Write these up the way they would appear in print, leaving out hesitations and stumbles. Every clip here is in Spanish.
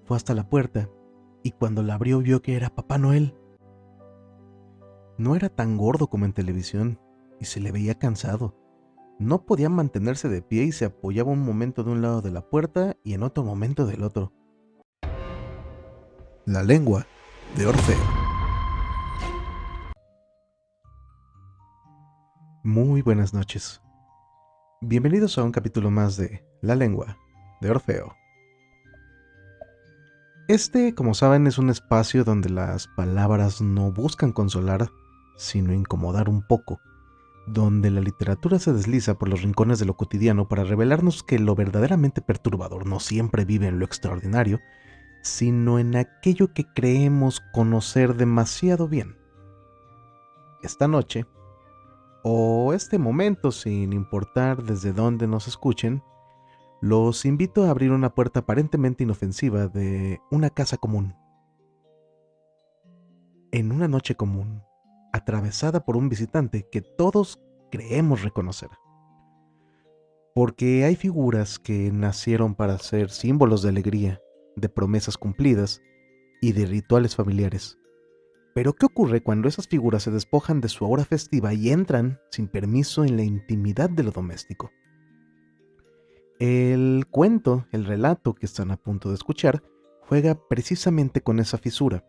Fue hasta la puerta y cuando la abrió vio que era Papá Noel. No era tan gordo como en televisión y se le veía cansado. No podía mantenerse de pie y se apoyaba un momento de un lado de la puerta y en otro momento del otro. La lengua de Orfeo. Muy buenas noches. Bienvenidos a un capítulo más de La lengua de Orfeo. Como saben, es un espacio donde las palabras no buscan consolar, sino incomodar un poco, donde la literatura se desliza por los rincones de lo cotidiano para revelarnos que lo verdaderamente perturbador no siempre vive en lo extraordinario, sino en aquello que creemos conocer demasiado bien. Esta noche, o este momento, sin importar desde dónde nos escuchen, los invito a abrir una puerta aparentemente inofensiva de una casa común. En una noche común, atravesada por un visitante que todos creemos reconocer. Porque hay figuras que nacieron para ser símbolos de alegría, de promesas cumplidas y de rituales familiares. Pero ¿qué ocurre cuando esas figuras se despojan de su aura festiva y entran, sin permiso, en la intimidad de lo doméstico? El cuento, el relato que están a punto de escuchar, juega precisamente con esa fisura,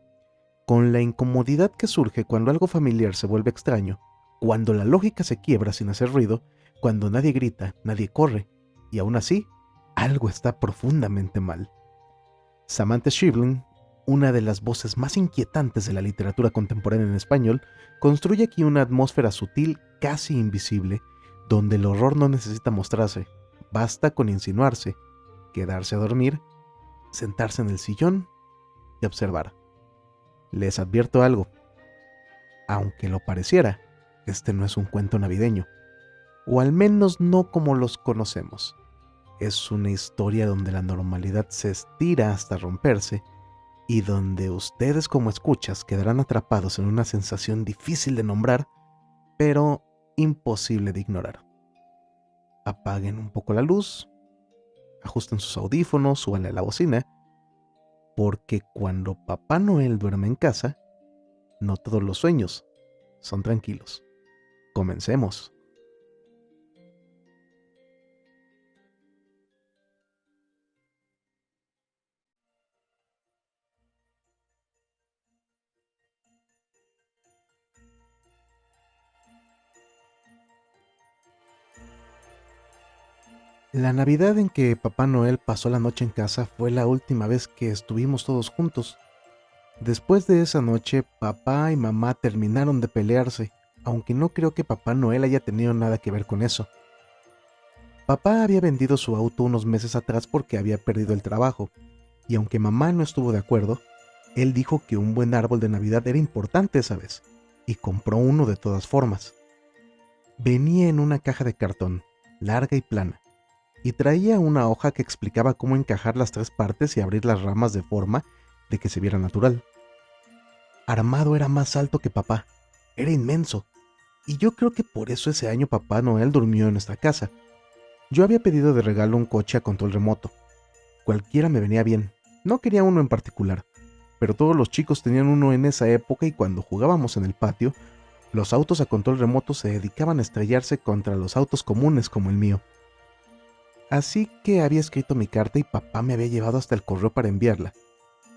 con la incomodidad que surge cuando algo familiar se vuelve extraño, cuando la lógica se quiebra sin hacer ruido, cuando nadie grita, nadie corre, y aún así, algo está profundamente mal. Samantha Schweblin, una de las voces más inquietantes de la literatura contemporánea en español, construye aquí una atmósfera sutil, casi invisible, donde el horror no necesita mostrarse, basta con insinuarse, quedarse a dormir, sentarse en el sillón y observar. Les advierto algo, aunque lo pareciera, este no es un cuento navideño, o al menos no como los conocemos. Es una historia donde la normalidad se estira hasta romperse y donde ustedes como escuchas quedarán atrapados en una sensación difícil de nombrar, pero imposible de ignorar. Apaguen un poco la luz, ajusten sus audífonos, súbanle a la bocina, porque cuando Papá Noel duerme en casa, no todos los sueños son tranquilos. Comencemos. La Navidad en que Papá Noel pasó la noche en casa fue la última vez que estuvimos todos juntos. Después de esa noche, papá y mamá terminaron de pelearse, aunque no creo que Papá Noel haya tenido nada que ver con eso. Papá había vendido su auto unos meses atrás porque había perdido el trabajo, y aunque mamá no estuvo de acuerdo, él dijo que un buen árbol de Navidad era importante esa vez, y compró uno de todas formas. Venía en una caja de cartón, larga y plana, y traía una hoja que explicaba cómo encajar las tres partes y abrir las ramas de forma de que se viera natural. Armado era más alto que papá, era inmenso, y yo creo que por eso ese año Papá Noel durmió en nuestra casa. Yo había pedido de regalo un coche a control remoto. Cualquiera me venía bien, no quería uno en particular, pero todos los chicos tenían uno en esa época y cuando jugábamos en el patio, los autos a control remoto se dedicaban a estrellarse contra los autos comunes como el mío. Así que había escrito mi carta y papá me había llevado hasta el correo para enviarla,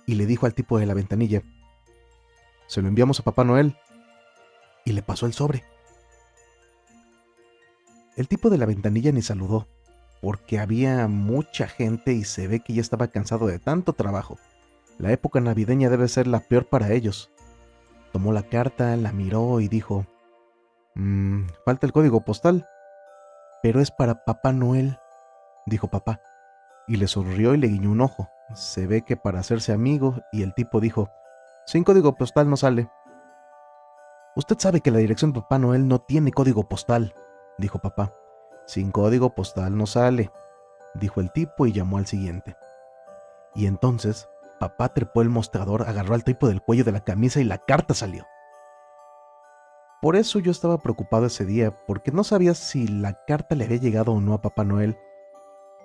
y le dijo al tipo de la ventanilla: "Se lo enviamos a Papá Noel", y le pasó el sobre. El tipo de la ventanilla ni saludó, porque había mucha gente y se ve que ya estaba cansado de tanto trabajo. La época navideña debe ser la peor para ellos. Tomó la carta, la miró y dijo: falta el código postal. Pero es para Papá Noel, dijo papá, y le sonrió y le guiñó un ojo. Se ve que para hacerse amigo, y el tipo dijo: sin código postal no sale. Usted sabe que la dirección de Papá Noel no tiene código postal, dijo papá. Sin código postal no sale, dijo el tipo y llamó al siguiente. Y entonces, papá trepó el mostrador, agarró al tipo del cuello de la camisa y la carta salió. Por eso yo estaba preocupado ese día, porque no sabía si la carta le había llegado o no a Papá Noel.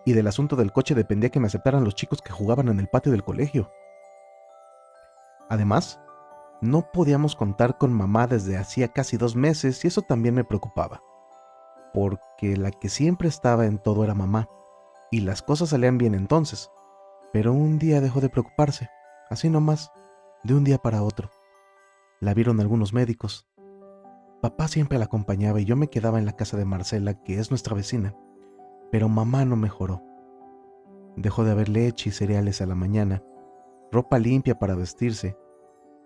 y del asunto del coche dependía que me aceptaran los chicos que jugaban en el patio del colegio. Además, no podíamos contar con mamá desde hacía casi 2 meses y eso también me preocupaba, porque la que siempre estaba en todo era mamá, y las cosas salían bien entonces, pero un día dejó de preocuparse, así nomás, de un día para otro. La vieron algunos médicos. Papá siempre la acompañaba y yo me quedaba en la casa de Marcela, que es nuestra vecina, pero mamá no mejoró. Dejó de haber leche y cereales a la mañana, ropa limpia para vestirse.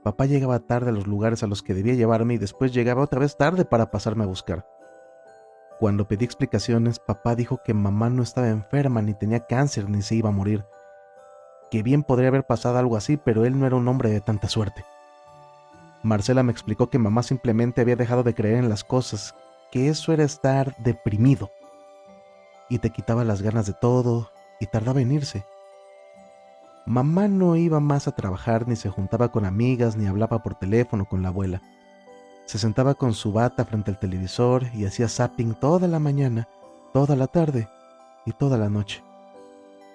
Papá llegaba tarde a los lugares a los que debía llevarme y después llegaba otra vez tarde para pasarme a buscar. Cuando pedí explicaciones, papá dijo que mamá no estaba enferma, ni tenía cáncer, ni se iba a morir. Que bien podría haber pasado algo así, pero él no era un hombre de tanta suerte. Marcela me explicó que mamá simplemente había dejado de creer en las cosas, que eso era estar deprimido, y te quitaba las ganas de todo, y tardaba en irse. Mamá no iba más a trabajar, ni se juntaba con amigas, ni hablaba por teléfono con la abuela. Se sentaba con su bata frente al televisor y hacía zapping toda la mañana, toda la tarde y toda la noche.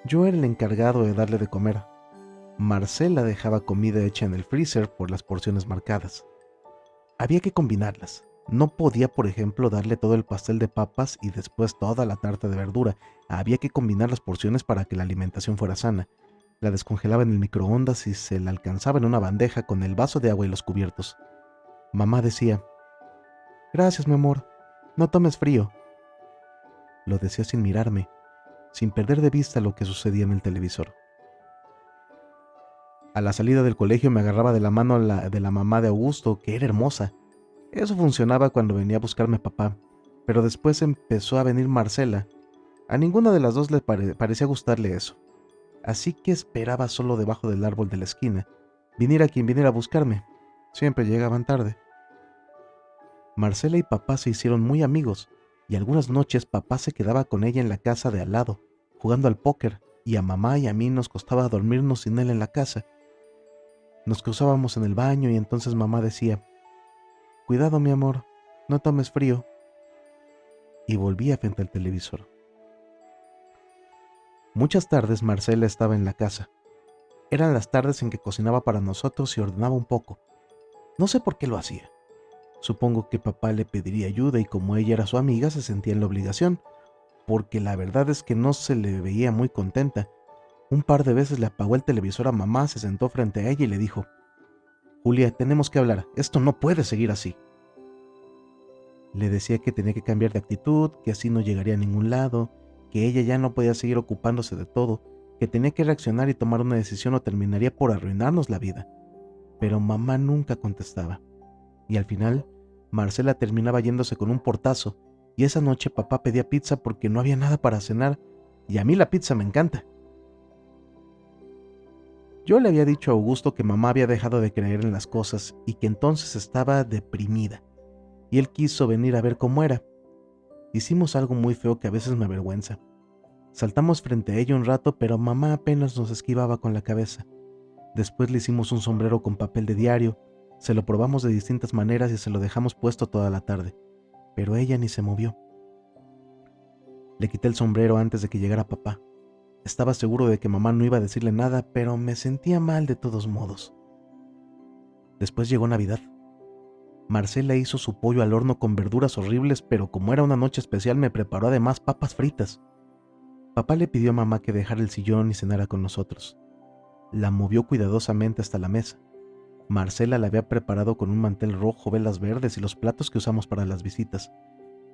Yo era el encargado de darle de comer. Marcela dejaba comida hecha en el freezer por las porciones marcadas. Había que combinarlas. No podía, por ejemplo, darle todo el pastel de papas y después toda la tarta de verdura. Había que combinar las porciones para que la alimentación fuera sana. La descongelaba en el microondas y se la alcanzaba en una bandeja con el vaso de agua y los cubiertos. Mamá decía: «Gracias, mi amor. No tomes frío». Lo decía sin mirarme, sin perder de vista lo que sucedía en el televisor. A la salida del colegio me agarraba de la mano de la mamá de Augusto, que era hermosa. Eso funcionaba cuando venía a buscarme papá, pero después empezó a venir Marcela. A ninguna de las dos le parecía gustarle eso, así que esperaba solo debajo del árbol de la esquina, viniera quien viniera a buscarme. Siempre llegaban tarde. Marcela y papá se hicieron muy amigos, y algunas noches papá se quedaba con ella en la casa de al lado, jugando al póker, y a mamá y a mí nos costaba dormirnos sin él en la casa. Nos cruzábamos en el baño y entonces mamá decía: «Cuidado, mi amor, no tomes frío», y volvía frente al televisor. Muchas tardes Marcela estaba en la casa. Eran las tardes en que cocinaba para nosotros y ordenaba un poco. No sé por qué lo hacía. Supongo que papá le pediría ayuda y como ella era su amiga se sentía en la obligación, porque la verdad es que no se le veía muy contenta. Un par de veces le apagó el televisor a mamá, se sentó frente a ella y le dijo: «Julia, tenemos que hablar, esto no puede seguir así». Le decía que tenía que cambiar de actitud, que así no llegaría a ningún lado, que ella ya no podía seguir ocupándose de todo, que tenía que reaccionar y tomar una decisión o terminaría por arruinarnos la vida. Pero mamá nunca contestaba. Y al final, Marcela terminaba yéndose con un portazo, y esa noche papá pedía pizza porque no había nada para cenar, y a mí la pizza me encanta. Yo le había dicho a Augusto que mamá había dejado de creer en las cosas y que entonces estaba deprimida, y él quiso venir a ver cómo era. Hicimos algo muy feo que a veces me avergüenza. Saltamos frente a ella un rato, pero mamá apenas nos esquivaba con la cabeza. Después le hicimos un sombrero con papel de diario, se lo probamos de distintas maneras y se lo dejamos puesto toda la tarde, pero ella ni se movió. Le quité el sombrero antes de que llegara papá. Estaba seguro de que mamá no iba a decirle nada, pero me sentía mal de todos modos. Después llegó Navidad. Marcela hizo su pollo al horno con verduras horribles, pero como era una noche especial me preparó además papas fritas. Papá le pidió a mamá que dejara el sillón y cenara con nosotros. La movió cuidadosamente hasta la mesa. Marcela la había preparado con un mantel rojo, velas verdes y los platos que usamos para las visitas.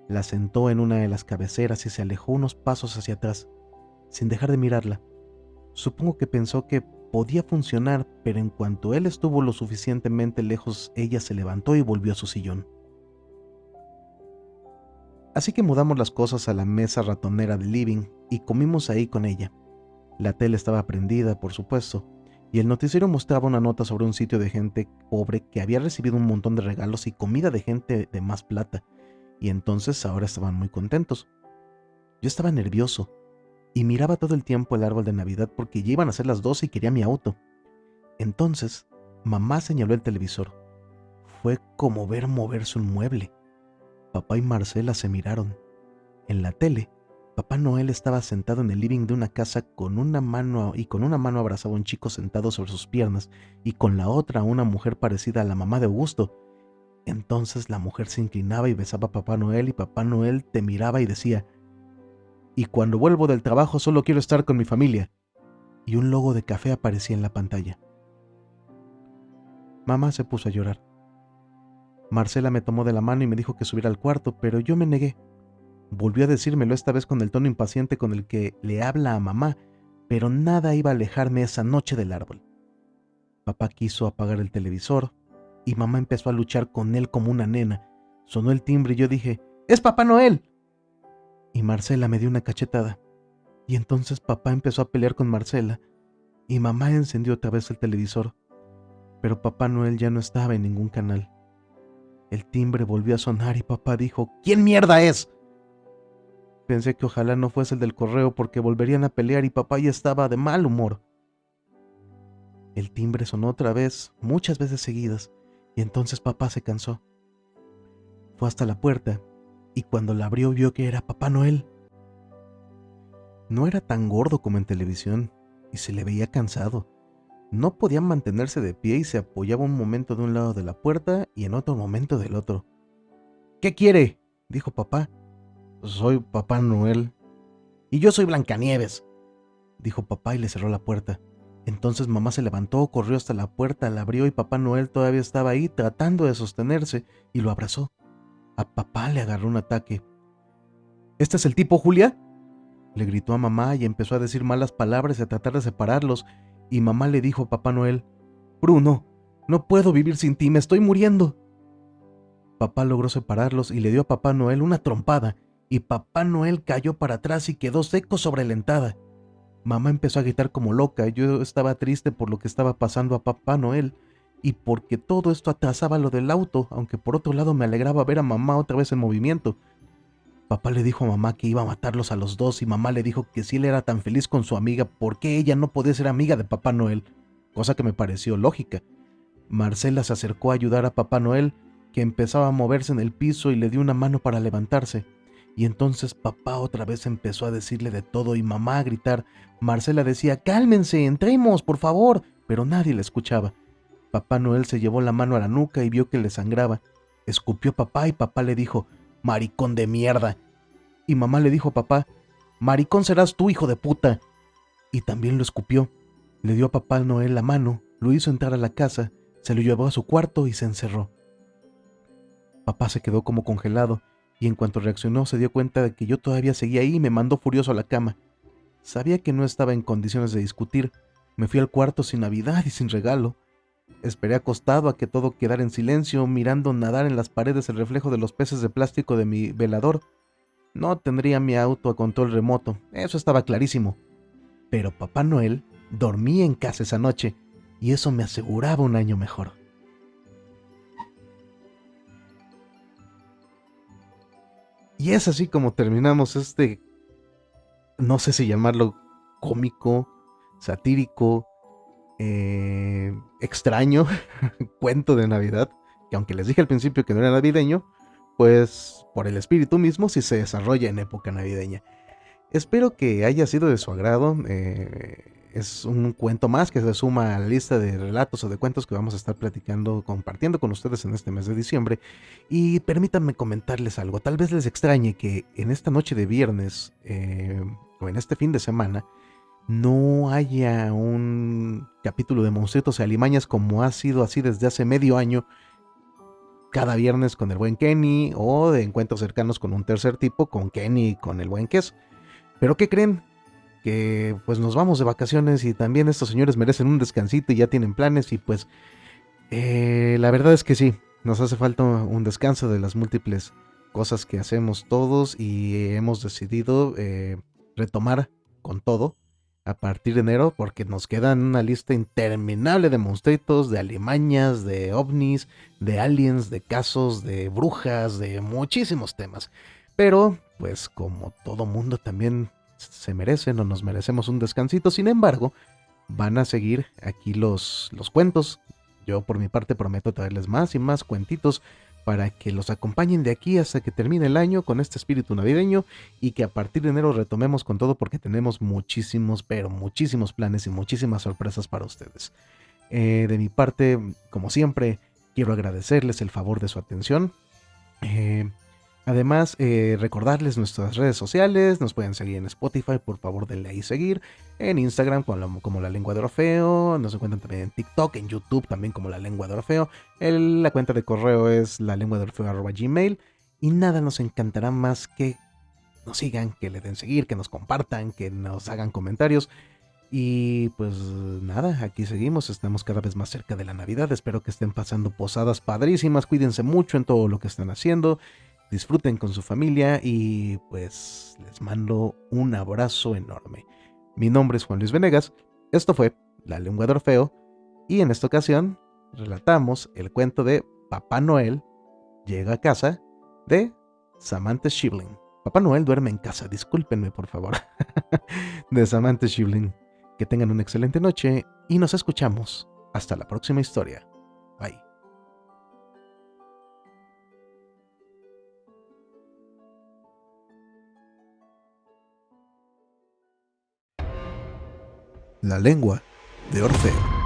La sentó en una de las cabeceras y se alejó unos pasos hacia atrás, sin dejar de mirarla. Supongo que pensó que podía funcionar, pero en cuanto él estuvo lo suficientemente lejos, ella se levantó y volvió a su sillón. Así que mudamos las cosas a la mesa ratonera del living y comimos ahí con ella. La tele estaba prendida, por supuesto, y el noticiero mostraba una nota sobre un sitio de gente pobre que había recibido un montón de regalos y comida de gente de más plata, y entonces ahora estaban muy contentos. Yo estaba nervioso y miraba todo el tiempo el árbol de Navidad porque ya iban a ser las 12 y quería mi auto. Entonces, mamá señaló el televisor. Fue como ver moverse un mueble. Papá y Marcela se miraron. En la tele Papá Noel estaba sentado en el living de una casa con una mano abrazaba a un chico sentado sobre sus piernas y con la otra a una mujer parecida a la mamá de Augusto. Entonces la mujer se inclinaba y besaba a Papá Noel y Papá Noel te miraba y decía: "Y cuando vuelvo del trabajo solo quiero estar con mi familia". Y un logo de café aparecía en la pantalla. Mamá se puso a llorar. Marcela me tomó de la mano y me dijo que subiera al cuarto, pero yo me negué. Volvió a decírmelo, esta vez con el tono impaciente con el que le habla a mamá, pero nada iba a alejarme esa noche del árbol. Papá quiso apagar el televisor y mamá empezó a luchar con él como una nena. Sonó el timbre y yo dije: ¡Es Papá Noel! Y Marcela me dio una cachetada. Y entonces papá empezó a pelear con Marcela y mamá encendió otra vez el televisor. Pero Papá Noel ya no estaba en ningún canal. El timbre volvió a sonar y papá dijo: ¿Quién mierda es? Pensé que ojalá no fuese el del correo porque volverían a pelear y papá ya estaba de mal humor. El timbre sonó otra vez, muchas veces seguidas, y entonces papá se cansó. Fue hasta la puerta y cuando la abrió vio que era Papá Noel. No era tan gordo como en televisión y se le veía cansado. No podía mantenerse de pie y se apoyaba un momento de un lado de la puerta y en otro momento del otro. ¿Qué quiere?, dijo papá. Soy Papá Noel. Y yo soy Blancanieves, dijo papá y le cerró la puerta. Entonces mamá se levantó, corrió hasta la puerta, la abrió y Papá Noel todavía estaba ahí tratando de sostenerse y lo abrazó. A papá le agarró un ataque. ¿Este es el tipo, Julia?, le gritó a mamá y empezó a decir malas palabras y a tratar de separarlos. Y mamá le dijo a Papá Noel: Bruno, no puedo vivir sin ti, me estoy muriendo. Papá logró separarlos y le dio a Papá Noel una trompada, y Papá Noel cayó para atrás y quedó seco sobre la entrada. Mamá empezó a gritar como loca y yo estaba triste por lo que estaba pasando a Papá Noel y porque todo esto atrasaba lo del auto, aunque por otro lado me alegraba ver a mamá otra vez en movimiento. Papá le dijo a mamá que iba a matarlos a los dos y mamá le dijo que si él era tan feliz con su amiga, ¿por qué ella no podía ser amiga de Papá Noel? Cosa que me pareció lógica. Marcela se acercó a ayudar a Papá Noel, que empezaba a moverse en el piso y le dio una mano para levantarse. Y entonces papá otra vez empezó a decirle de todo y mamá a gritar. Marcela decía: cálmense, entremos, por favor, pero nadie la escuchaba. Papá Noel se llevó la mano a la nuca y vio que le sangraba. Escupió papá y papá le dijo: maricón de mierda. Y mamá le dijo a papá: maricón serás tú, hijo de puta. Y también lo escupió. Le dio a Papá Noel la mano, lo hizo entrar a la casa, se lo llevó a su cuarto y se encerró. Papá se quedó como congelado y en cuanto reaccionó se dio cuenta de que yo todavía seguía ahí y me mandó furioso a la cama. Sabía que no estaba en condiciones de discutir. Me fui al cuarto sin Navidad y sin regalo. Esperé acostado a que todo quedara en silencio, mirando nadar en las paredes el reflejo de los peces de plástico de mi velador. No tendría mi auto a control remoto, eso estaba clarísimo. Pero Papá Noel dormía en casa esa noche y eso me aseguraba un año mejor. Y es así como terminamos no sé si llamarlo cómico, satírico, extraño cuento de Navidad, que aunque les dije al principio que no era navideño, pues por el espíritu mismo sí se desarrolla en época navideña. Espero que haya sido de su agrado. Es un cuento más que se suma a la lista de relatos o de cuentos que vamos a estar platicando, compartiendo con ustedes en este mes de diciembre. Y permítanme comentarles algo. Tal vez les extrañe que en esta noche de viernes o en este fin de semana no haya un capítulo de Monstruitos y Alimañas como ha sido así desde hace medio año, cada viernes con el buen Kenny, o de encuentros cercanos con un tercer tipo, con Kenny y con el buen Kes. Pero ¿qué creen? Que pues nos vamos de vacaciones y también estos señores merecen un descansito y ya tienen planes y pues la verdad es que sí, nos hace falta un descanso de las múltiples cosas que hacemos todos y hemos decidido retomar con todo a partir de enero porque nos quedan una lista interminable de monstruitos, de alimañas, de ovnis, de aliens, de casos, de brujas, de muchísimos temas. Pero pues como todo mundo también se merecen o nos merecemos un descansito, sin embargo, van a seguir aquí los cuentos. Yo por mi parte prometo traerles más y más cuentitos para que los acompañen de aquí hasta que termine el año con este espíritu navideño y que a partir de enero retomemos con todo porque tenemos muchísimos, pero muchísimos planes y muchísimas sorpresas para ustedes. De mi parte, como siempre, quiero agradecerles el favor de su atención. Eh, Además, recordarles nuestras redes sociales, nos pueden seguir en Spotify, por favor denle ahí seguir, en Instagram como La Lengua de Orfeo, nos encuentran también en TikTok, en YouTube también como La Lengua de Orfeo, la cuenta de correo es lalenguadeorfeo@gmail, y nada nos encantará más que nos sigan, que le den seguir, que nos compartan, que nos hagan comentarios. Y pues nada, aquí seguimos, estamos cada vez más cerca de la Navidad, espero que estén pasando posadas padrísimas, cuídense mucho en todo lo que están haciendo, disfruten con su familia y pues les mando un abrazo enorme. Mi nombre es Juan Luis Venegas, esto fue La Lengua de Orfeo y en esta ocasión relatamos el cuento de Papá Noel llega a casa de Samantha Schibling. Papá Noel duerme en casa, discúlpenme por favor, de Samantha Schibling. Que tengan una excelente noche y nos escuchamos. Hasta la próxima historia. Bye. La lengua de Orfeo.